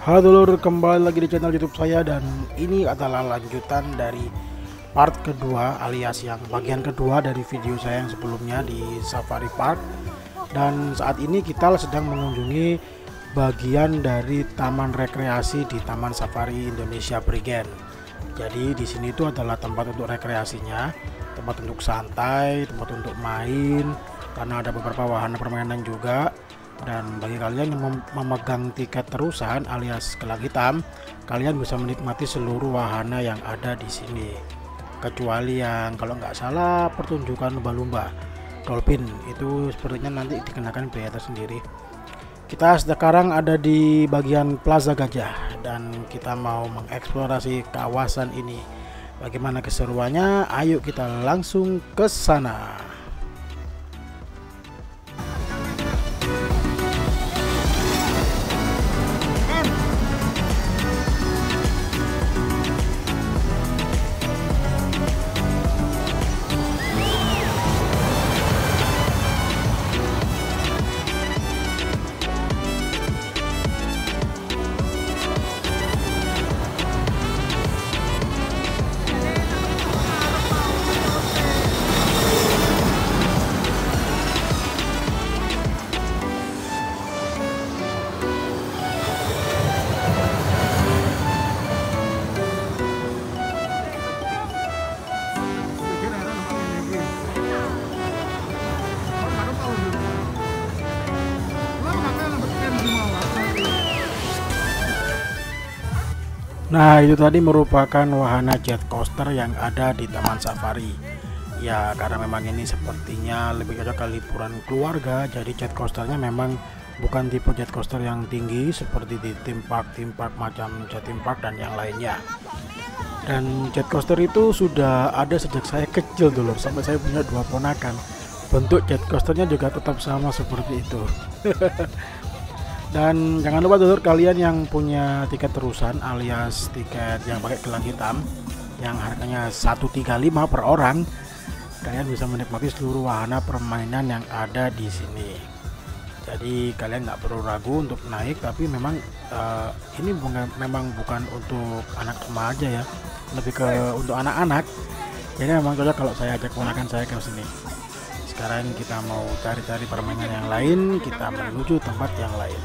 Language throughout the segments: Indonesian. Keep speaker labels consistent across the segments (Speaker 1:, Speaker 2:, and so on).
Speaker 1: Halo dulur, kembali lagi di channel YouTube saya, dan ini adalah lanjutan dari part kedua alias yang bagian kedua dari video saya yang sebelumnya di Safari Park. Dan saat ini kita sedang mengunjungi bagian dari taman rekreasi di Taman Safari Indonesia Prigen. Jadi di sini itu adalah tempat untuk rekreasinya, tempat untuk santai, tempat untuk main, karena ada beberapa wahana permainan juga. Dan bagi kalian yang memegang tiket terusan alias gelang hitam, kalian bisa menikmati seluruh wahana yang ada di sini, kecuali yang kalau nggak salah pertunjukan lumba-lumba dolphin, itu sepertinya nanti dikenakan biaya tersendiri. Kita sekarang ada di bagian Plaza Gajah dan kita mau mengeksplorasi kawasan ini. Bagaimana keseruannya? Ayo kita langsung ke sana. Nah, itu tadi merupakan wahana jet coaster yang ada di Taman Safari. Ya, karena memang ini sepertinya lebih cocok ke liburan keluarga, jadi jet coasternya memang bukan tipe jet coaster yang tinggi seperti di theme park macam Jatim Park dan yang lainnya. Dan jet coaster itu sudah ada sejak saya kecil dulu, sampai saya punya 2 ponakan. Bentuk jet coasternya juga tetap sama seperti itu. Dan jangan lupa dulur, kalian yang punya tiket terusan alias tiket yang pakai gelang hitam yang harganya 135 per orang, kalian bisa menikmati seluruh wahana permainan yang ada di sini. Jadi kalian nggak perlu ragu untuk naik, tapi memang ini memang bukan untuk anak remaja ya, lebih ke untuk anak-anak. Jadi memang cocok kalau saya ajak ponakan saya ke sini. Sekarang kita mau cari-cari permainan yang lain, kita menuju tempat yang lain.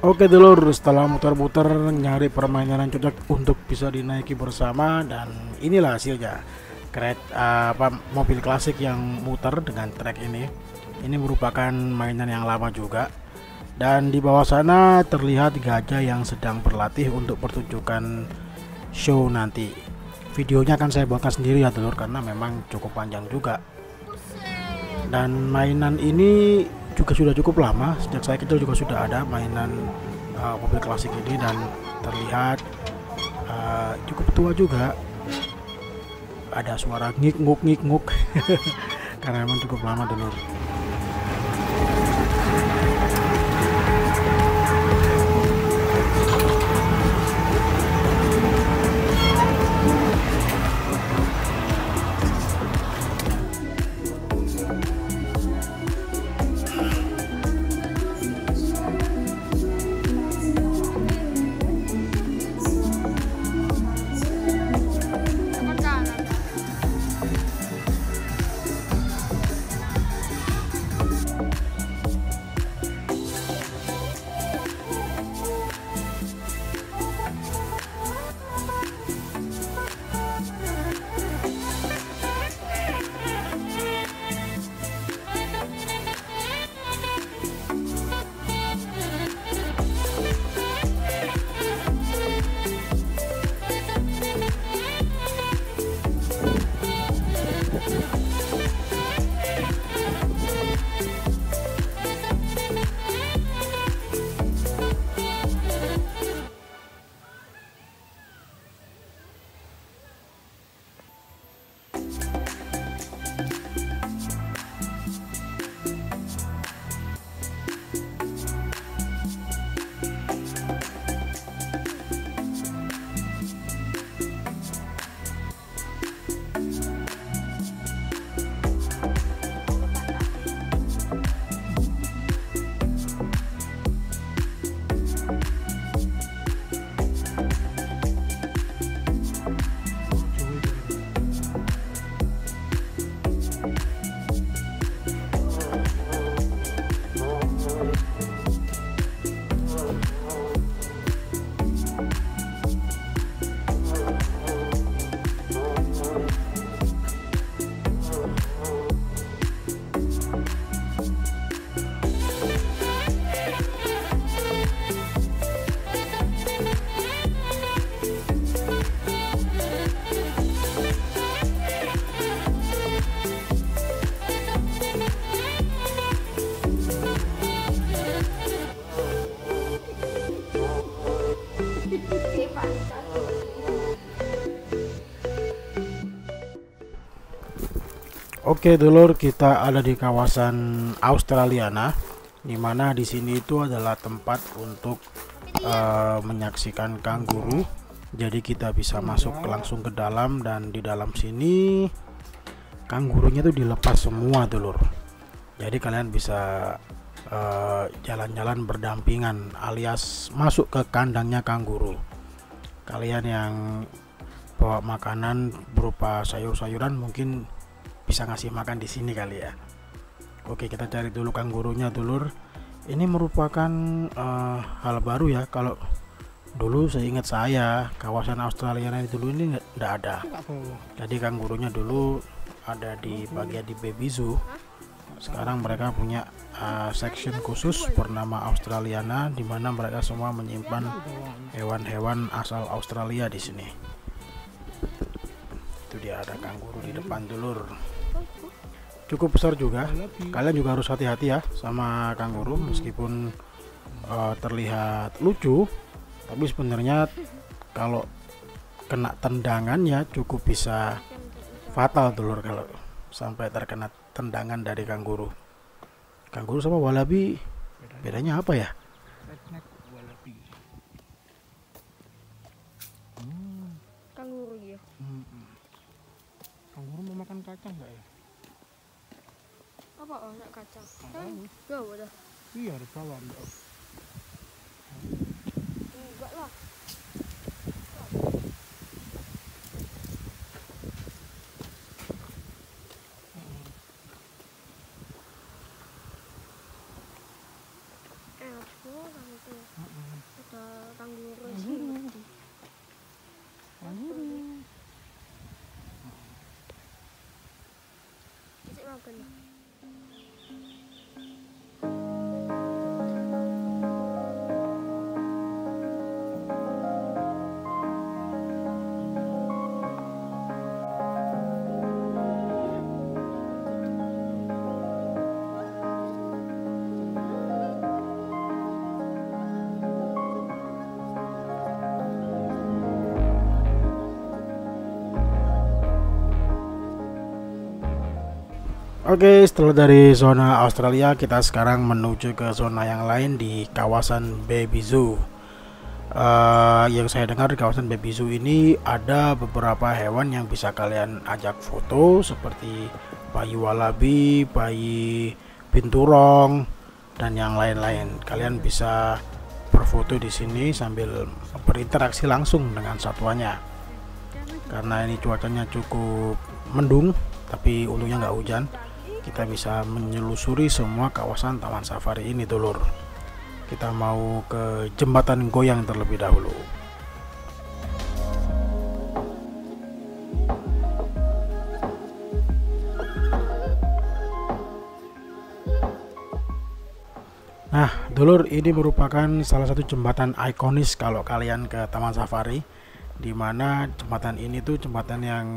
Speaker 1: Oke dulur, setelah muter-muter nyari permainan yang cocok untuk bisa dinaiki bersama, dan inilah hasilnya. Mobil klasik yang muter dengan trek ini. Ini merupakan mainan yang lama juga. Dan di bawah sana terlihat gajah yang sedang berlatih untuk pertunjukan show nanti. Videonya akan saya buatkan sendiri ya dulur, karena memang cukup panjang juga. Dan mainan ini juga sudah cukup lama, sejak saya kecil juga sudah ada mainan mobil klasik ini, dan terlihat cukup tua juga. Ada suara ngik-nguk karena memang cukup lama dulu. Oke dulur, kita ada di kawasan Australiana, dimana di sini itu adalah tempat untuk menyaksikan kanguru. Jadi kita bisa masuk langsung ke dalam, dan di dalam sini kangurunya tuh dilepas semua dulur. Jadi kalian bisa jalan-jalan berdampingan alias masuk ke kandangnya kanguru. Kalian yang bawa makanan berupa sayur-sayuran mungkin bisa ngasih makan di sini kali ya. Oke, kita cari dulu kangurunya dulur. Ini merupakan hal baru ya. Kalau dulu seingat saya kawasan Australia dulu ini nggak ada. Jadi kangurunya dulu ada di bagian di baby zoo. Sekarang mereka punya section khusus bernama Australiana, di mana mereka semua menyimpan hewan-hewan asal Australia di sini. Itu dia, ada kanguru di depan dulur. Cukup besar juga. Kalian juga harus hati-hati ya sama kanguru, meskipun terlihat lucu, tapi sebenarnya kalau kena tendangannya cukup bisa fatal dulur kalau sampai terkena tendangan dari kanguru. Kanguru sama wallaby bedanya apa ya?
Speaker 2: Kanguru dia.
Speaker 1: Kanguru mau makan kacang nggak ya?
Speaker 2: Apa anak kacang? Gak ada.
Speaker 1: Iya, ada bawah.
Speaker 2: Enggak lah. Ada kanguru sih. Cicik makan.
Speaker 1: Oke, setelah dari zona Australia, kita sekarang menuju ke zona yang lain di kawasan Baby Zoo. Yang saya dengar di kawasan Baby Zoo ini ada beberapa hewan yang bisa kalian ajak foto, seperti bayi wallaby, bayi binturong, dan yang lain-lain. Kalian bisa berfoto di sini sambil berinteraksi langsung dengan satwanya. Karena ini cuacanya cukup mendung, tapi untungnya nggak hujan. Kita bisa menyelusuri semua kawasan taman safari ini dulur. Kita mau ke jembatan goyang terlebih dahulu. Nah dulur, ini merupakan salah satu jembatan ikonis kalau kalian ke taman safari, dimana jembatan ini tuh jembatan yang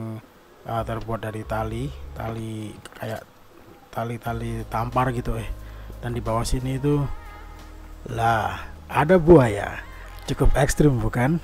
Speaker 1: terbuat dari tali kayak tali tampar gitu dan di bawah sini itu lah ada buaya. Cukup ekstrim bukan?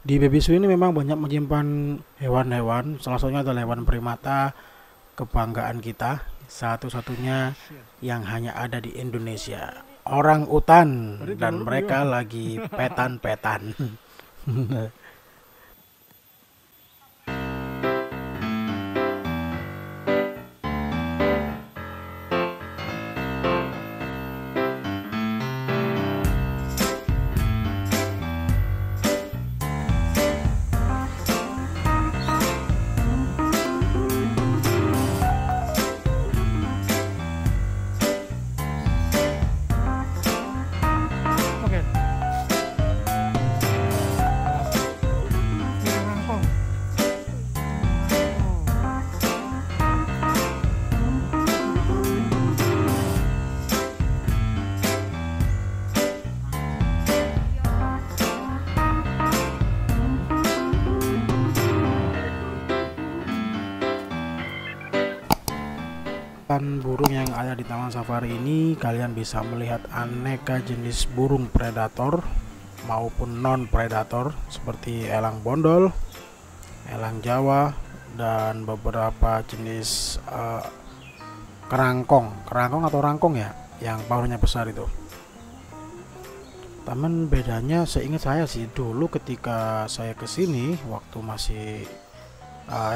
Speaker 1: Di Baby Zoo ini memang banyak menyimpan hewan-hewan, salah satunya adalah hewan primata kebanggaan kita, satu-satunya yang hanya ada di Indonesia, orang utan, dan mereka lagi petan-petan. di taman safari ini kalian bisa melihat aneka jenis burung predator maupun non predator seperti elang bondol, elang Jawa, dan beberapa jenis kerangkong atau rangkong ya, yang paruhnya besar itu. Taman bedanya seingat saya sih, dulu ketika saya kesini waktu masih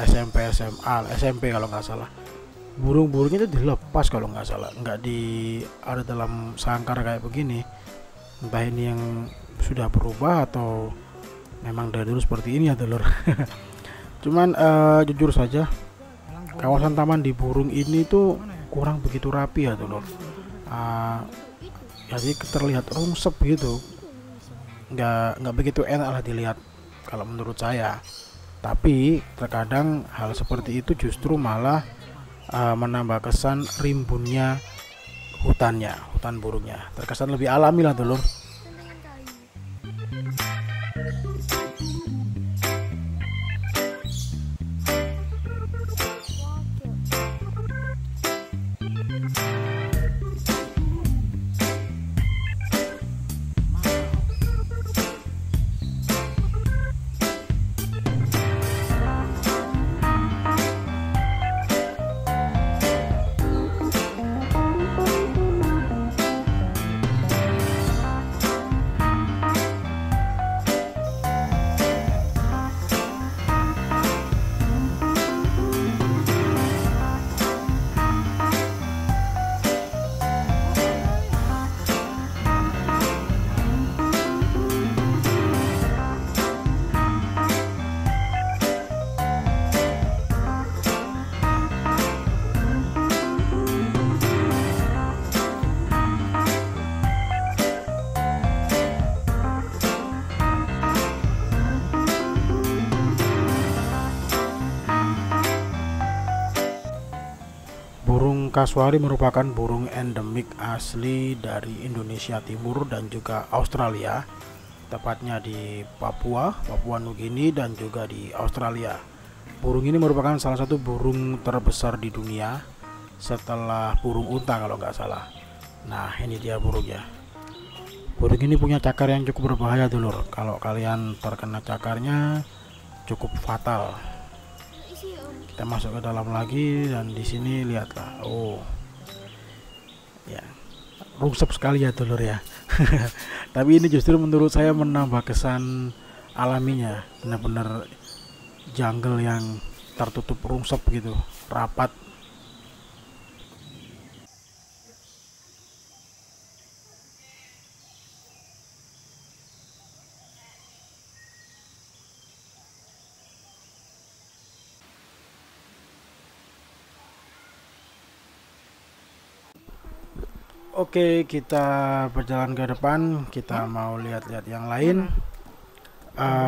Speaker 1: SMP kalau nggak salah, burung-burungnya itu dilepas kalau nggak salah, nggak ada dalam sangkar kayak begini. Entah ini yang sudah berubah atau memang dari dulu seperti ini ya dulur. Cuman jujur saja kawasan taman di Burung ini tuh kurang begitu rapi ya dulur. Jadi terlihat rungsep gitu, nggak begitu enak lah dilihat kalau menurut saya. Tapi terkadang hal seperti itu justru malah menambah kesan rimbunnya hutan burungnya, terkesan lebih alami lah dulur. Burung kasuari merupakan burung endemik asli dari Indonesia Timur dan juga Australia, tepatnya di Papua Nugini dan juga di Australia. Burung ini merupakan salah satu burung terbesar di dunia setelah burung unta kalau nggak salah. Nah, ini dia burungnya. Burung ini punya cakar yang cukup berbahaya dulur. Kalau kalian terkena cakarnya cukup fatal. Kita masuk ke dalam lagi dan di sini lihatlah, oh ya, rungsep sekali ya dulur ya. Tapi ini justru menurut saya menambah kesan alaminya, benar-benar jungle yang tertutup rungsep gitu, rapat. Oke, kita berjalan ke depan. Kita mau lihat-lihat yang lain.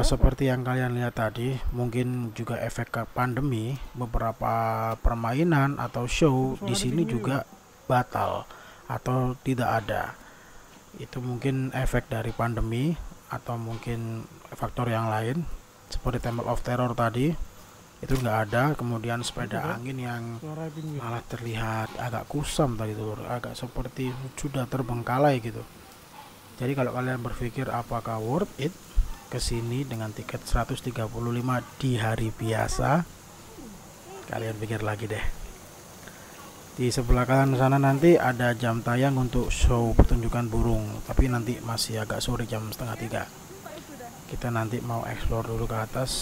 Speaker 1: Seperti yang kalian lihat tadi, mungkin juga efek ke pandemi, beberapa permainan atau show di sini juga batal atau tidak ada. Itu mungkin efek dari pandemi atau mungkin faktor yang lain, seperti Temple of Terror tadi itu nggak ada. Kemudian sepeda angin yang malah terlihat agak kusam tadi tuh, agak seperti sudah terbengkalai gitu. Jadi kalau kalian berpikir apakah worth it kesini dengan tiket 135 di hari biasa, kalian pikir lagi deh. Di sebelah kanan sana nanti ada jam tayang untuk show pertunjukan burung, tapi nanti masih agak sore, jam 2:30. Kita nanti mau explore dulu ke atas.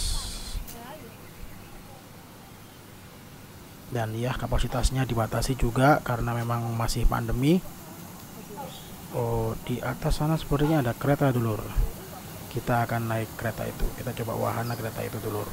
Speaker 1: Dan ya, kapasitasnya dibatasi juga karena memang masih pandemi. Oh, di atas sana sepertinya ada kereta dulur. Kita akan naik kereta itu. Kita coba wahana kereta itu dulur.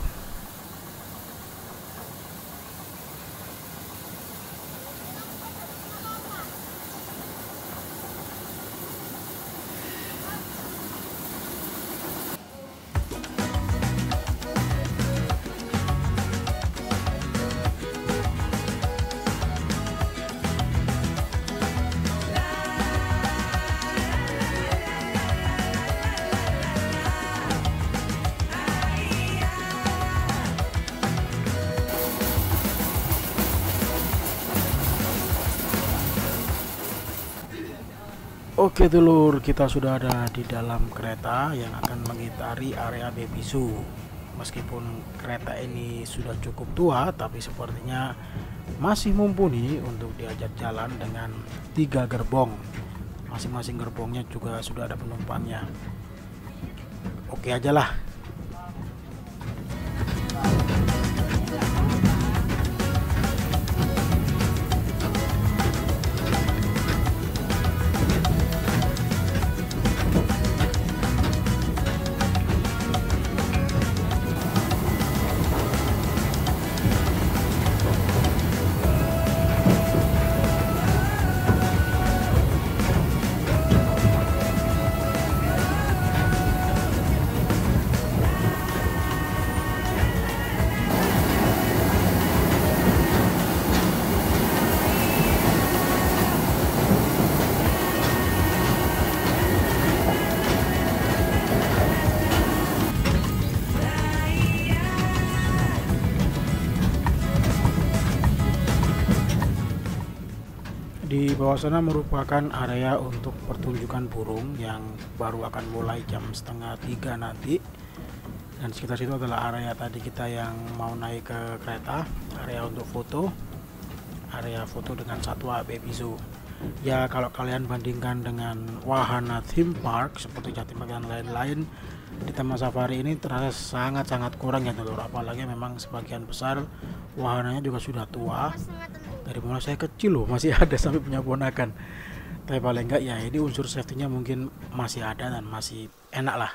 Speaker 1: Oke dulur, kita sudah ada di dalam kereta yang akan mengitari area Baby Zoo. Meskipun kereta ini sudah cukup tua, tapi sepertinya masih mumpuni untuk diajak jalan dengan 3 gerbong. Masing-masing gerbongnya juga sudah ada penumpangnya. Oke aja lah. Di bawah sana merupakan area untuk pertunjukan burung yang baru akan mulai jam 2:30 nanti. Dan sekitar situ adalah area tadi kita yang mau naik ke kereta, area untuk foto, area foto dengan satwa Baby Zoo. Ya kalau kalian bandingkan dengan wahana theme park seperti Jatim dan lain-lain, di Taman Safari ini terasa sangat-sangat kurang ya telur. Apalagi memang sebagian besar wahananya juga sudah tua. Dari mulai saya kecil loh masih ada sampai punya ponakan. Tapi paling enggak ya ini unsur safety-nya mungkin masih ada dan masih enak lah.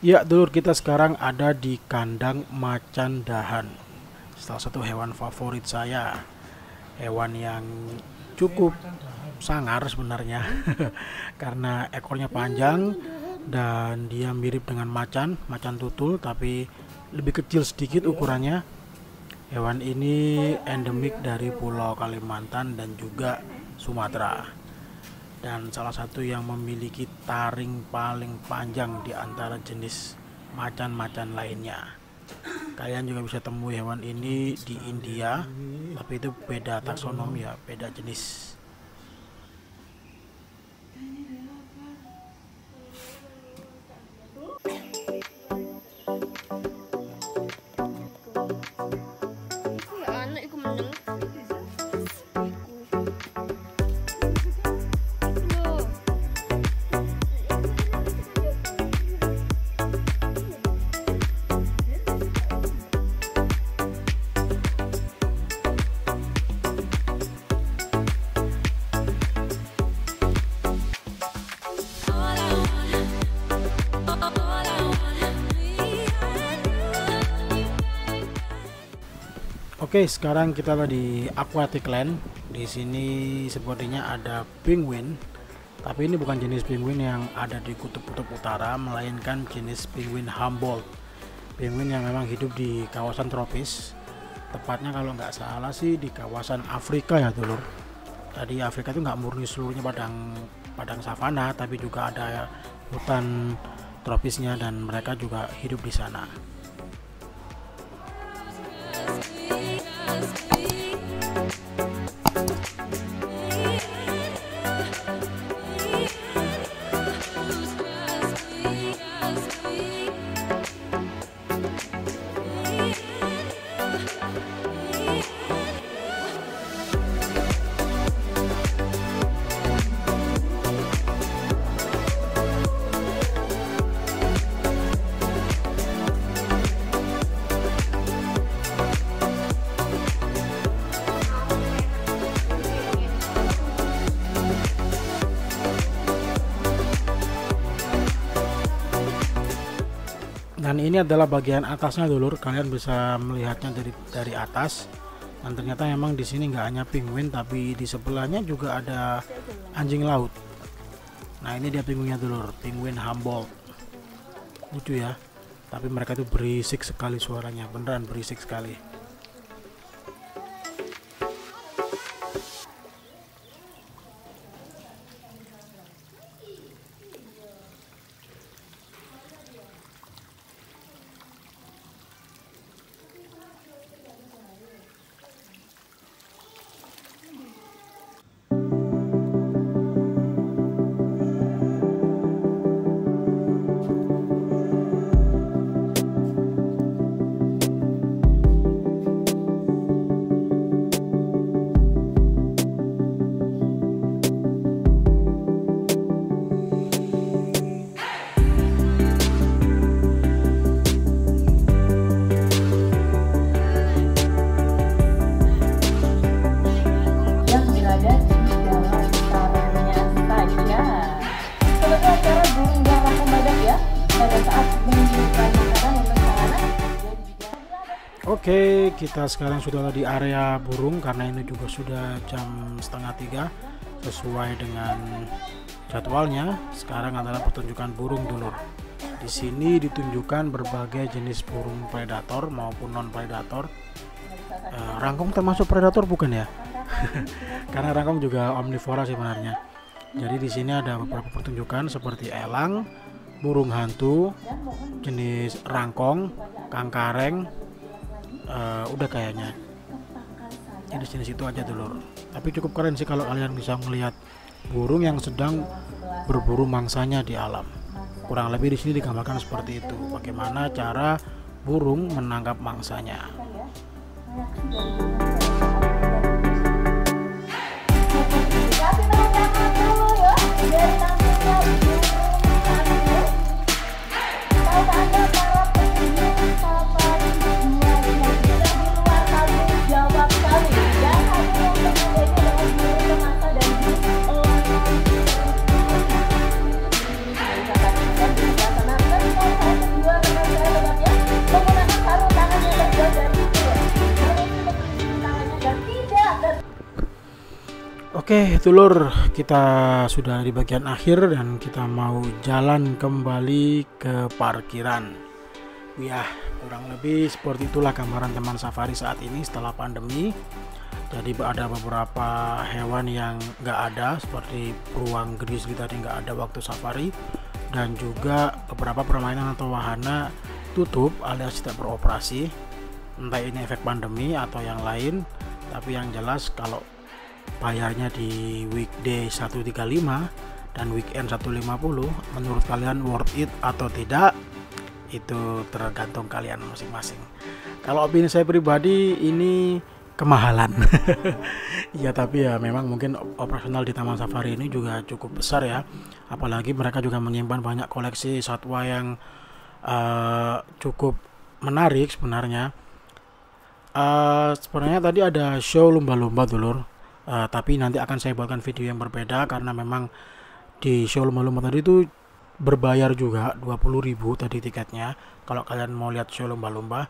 Speaker 1: Ya dulur, kita sekarang ada di kandang macan dahan, salah satu hewan favorit saya, hewan yang cukup sangar sebenarnya karena ekornya panjang dan dia mirip dengan macan tutul tapi lebih kecil sedikit ukurannya. Hewan ini endemik dari Pulau Kalimantan dan juga Sumatera, dan salah satu yang memiliki taring paling panjang di antara jenis macan-macan lainnya. Kalian juga bisa temui hewan ini di India, tapi itu beda taksonomi ya, beda jenis. Oke, sekarang kita ada di Aquatic Land. Di sini sepertinya ada penguin, tapi ini bukan jenis penguin yang ada di kutub-kutub utara, melainkan jenis penguin Humboldt. Penguin yang memang hidup di kawasan tropis. Tepatnya kalau nggak salah sih di kawasan Afrika ya dulur. Tadi Afrika itu nggak murni seluruhnya padang savana, tapi juga ada hutan tropisnya dan mereka juga hidup di sana. Dan ini adalah bagian atasnya dulur, kalian bisa melihatnya dari atas. Dan ternyata memang di sini nggak hanya penguin, tapi di sebelahnya juga ada anjing laut. Nah ini dia penguinnya dulur, penguin Humboldt. Lucu ya, tapi mereka itu berisik sekali suaranya, beneran berisik sekali. Oke, kita sekarang sudah di area burung karena ini juga sudah jam 2:30 sesuai dengan jadwalnya. Sekarang adalah pertunjukan burung dulur. Di sini ditunjukkan berbagai jenis burung predator maupun non predator. Rangkong termasuk predator bukan ya? Karena rangkong juga omnivora sebenarnya. Jadi di sini ada beberapa pertunjukan seperti elang, burung hantu, jenis rangkong, kangkareng. Udah kayaknya jenis-jenis itu aja dulur. Tapi cukup keren sih kalau kalian bisa melihat burung yang sedang berburu mangsanya di alam. Kurang lebih di sini digambarkan seperti itu, bagaimana cara burung menangkap mangsanya. Oke dulur, kita sudah di bagian akhir dan kita mau jalan kembali ke parkiran. Ya, kurang lebih seperti itulah gambaran teman safari saat ini setelah pandemi. Jadi ada beberapa hewan yang nggak ada, seperti beruang grizzly tadi nggak ada waktu safari, dan juga beberapa permainan atau wahana tutup alias tidak beroperasi. Entah ini efek pandemi atau yang lain, tapi yang jelas kalau bayarnya di weekday 135 dan weekend 150, menurut kalian worth it atau tidak, itu tergantung kalian masing-masing. Kalau opini saya pribadi ini kemahalan. Ya tapi ya memang mungkin operasional di Taman Safari ini juga cukup besar ya, apalagi mereka juga menyimpan banyak koleksi satwa yang cukup menarik sebenarnya. Sebenarnya tadi ada show lumba-lumba dulur. Tapi nanti akan saya buatkan video yang berbeda karena memang di show lumba-lumba tadi itu berbayar juga 20.000 tadi tiketnya. Kalau kalian mau lihat show lumba-lumba,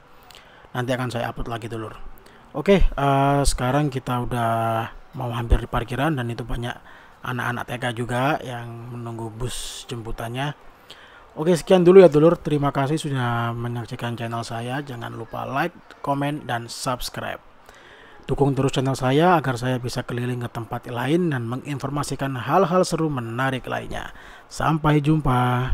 Speaker 1: nanti akan saya upload lagi dulur. Oke, sekarang kita udah mau hampir di parkiran dan itu banyak anak-anak TK juga yang menunggu bus jemputannya. Oke, sekian dulu ya dulur. Terima kasih sudah menyaksikan channel saya. Jangan lupa like, komen, dan subscribe. Dukung terus channel saya agar saya bisa keliling ke tempat lain dan menginformasikan hal-hal seru menarik lainnya. Sampai jumpa.